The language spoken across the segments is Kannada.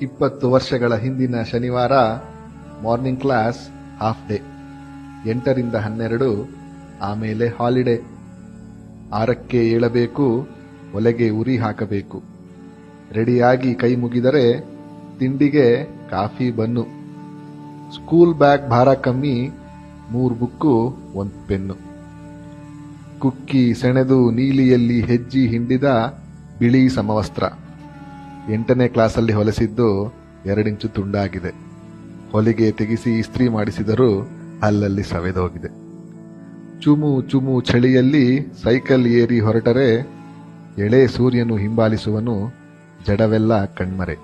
20 ವರ್ಷಗಳ ಹಿಂದಿನ ಶನಿವಾರ ಮಾರ್ನಿಂಗ್ ಕ್ಲಾಸ್ ಹಾಫ್ ಡೇ, 8ರಿಂದ 12, ಆಮೇಲೆ ಹಾಲಿಡೇ. 6ಕ್ಕೆ ಏಳಬೇಕು, ಒಲೆಗೆ ಉರಿ ಹಾಕಬೇಕು. ರೆಡಿಯಾಗಿ ಕೈ ಮುಗಿದರೆ ತಿಂಡಿಗೆ ಕಾಫಿ ಬನ್ನು. ಸ್ಕೂಲ್ ಬ್ಯಾಗ್ ಭಾರ ಕಮ್ಮಿ, 3 ಬುಕ್ಕು 1 ಪೆನ್ನು. ಕುಕ್ಕಿ ಸೆಣೆದು ನೀಲಿಯಲ್ಲಿ ಹೆಜ್ಜಿ ಹಿಂಡಿದ ಬಿಳಿ ಸಮವಸ್ತ್ರ. 8ನೇ ಕ್ಲಾಸಲ್ಲಿ ಹೊಲೆಸಿದ್ದು 2 ಇಂಚು ತುಂಡಾಗಿದೆ. ಹೊಲಿಗೆ ತೆಗೆಸಿ ಇಸ್ತ್ರಿ ಮಾಡಿಸಿದರೂ ಅಲ್ಲಲ್ಲಿ ಸವೆದೋಗಿದೆ. ಚುಮು ಚುಮು ಚಳಿಯಲ್ಲಿ ಸೈಕಲ್ ಏರಿ ಹೊರಟರೆ ಎಳೆ ಸೂರ್ಯನು ಹಿಂಬಾಲಿಸುವನು, ಜಡವೆಲ್ಲ ಕಣ್ಮರೆ.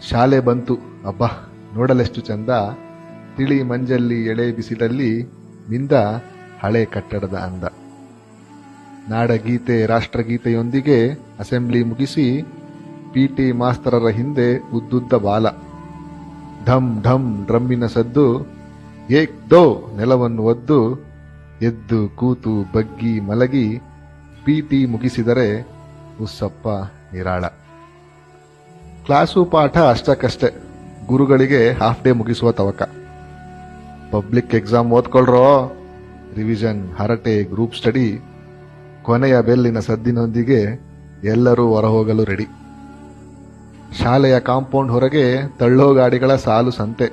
ಶಾಲೆ ಬಂತು, ಅಬ್ಬಾ ನೋಡಲೆಷ್ಟು ಚಂದ. ತಿಳಿ ಮಂಜಲ್ಲಿ ಎಳೆ ಬಿಸಿಲಲ್ಲಿ ಮಿಂದ ಹಳೆ ಕಟ್ಟಡದ ಅಂದ. ನಾಡಗೀತೆ ರಾಷ್ಟ್ರಗೀತೆಯೊಂದಿಗೆ ಅಸೆಂಬ್ಲಿ ಮುಗಿಸಿ ಪಿಟಿ ಮಾಸ್ತರರ ಹಿಂದೆ ಉದ್ದುದ್ದ ಬಾಲ. ಢಮ್ ಢಮ್ ಡ್ರಮ್ಮಿನ ಸದ್ದು, ಏಕ್ ದೋ ನೆಲವನ್ನು ಒದ್ದು ಎದ್ದು ಕೂತು ಬಗ್ಗಿ ಮಲಗಿ ಪಿಟಿ ಮುಗಿಸಿದರೆ ಉಸ್ಸಪ್ಪ ನಿರಾಳ. ಕ್ಲಾಸು ಪಾಠ ಅಷ್ಟಕ್ಕಷ್ಟೇ, ಗುರುಗಳಿಗೆ ಹಾಫ್ ಡೇ ಮುಗಿಸುವ ತವಕ. ಪಬ್ಲಿಕ್ ಎಕ್ಸಾಮ್ ಓದ್ಕೊಳ್ರೋ, ರಿವಿಷನ್, ಹರಟೆ, ಗ್ರೂಪ್ ಸ್ಟಡಿ. ಕೊನೆಯ ಬೆಲ್ಲಿನ ಸದ್ದಿನೊಂದಿಗೆ ಎಲ್ಲರೂ ಹೊರಹೋಗಲು ರೆಡಿ. ಶಾಲೆಯ ಕಾಂಪೌಂಡ್ ಹೊರಗೆ ತಳ್ಳೋ ಗಾಡಿಗಳ ಸಾಲು ಸಂತೆ.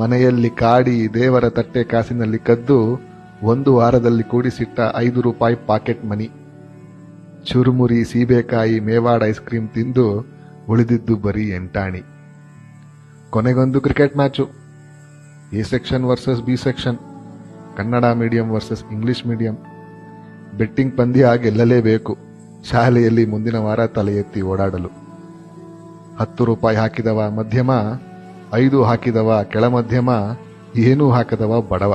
ಮನೆಯಲ್ಲಿ ಕಾಡಿ ದೇವರ ತಟ್ಟೆ ಕಾಸಿನಲ್ಲಿ ಕದ್ದು 1 ವಾರದಲ್ಲಿ ಕೂಡಿಸಿಟ್ಟ 5 ರೂಪಾಯಿ ಪಾಕೆಟ್ ಮನಿ. ಚುರುಮುರಿ, ಸೀಬೆಕಾಯಿ, ಮೇವಾಡ್ ಐಸ್ ಕ್ರೀಮ್ ತಿಂದು ಉಳಿದಿದ್ದು ಬರೀ ಎಂಟಾಣಿ. ಕೊನೆಗೊಂದು cricket match. A section versus B section, Kannada medium versus English medium. Betting ಪಂದ್ಯ ಗೆಲ್ಲಲೇಬೇಕು, ಶಾಲೆಯಲ್ಲಿ ಮುಂದಿನ ವಾರ ತಲೆ ಎತ್ತಿ ಓಡಾಡಲು. 10 ರೂಪಾಯಿ ಹಾಕಿದವ ಮಧ್ಯಮ, 5 ಹಾಕಿದವ ಕೆಳ ಮಧ್ಯಮ, ಏನೂ ಹಾಕದವ ಬಡವ.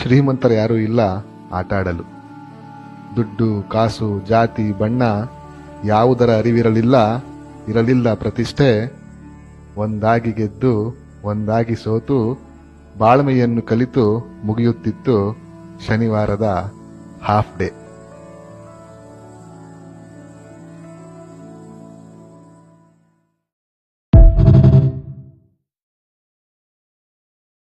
ಶ್ರೀಮಂತರ ಯಾರೂ ಇಲ್ಲ ಆಟಾಡಲು. ದುಡ್ಡು, ಕಾಸು, ಜಾತಿ, ಬಣ್ಣ ಯಾವುದರ ಇರಲಿಲ್ಲ ಪ್ರತಿಷ್ಠೆ. ಒಂದಾಗಿ ಗೆದ್ದು ಒಂದಾಗಿ ಸೋತು ಬಾಳ್ಮೆಯನ್ನು ಕಲಿತು ಮುಗಿಯುತ್ತಿತ್ತು ಶನಿವಾರದ ಹಾಫ್ ಡೇ.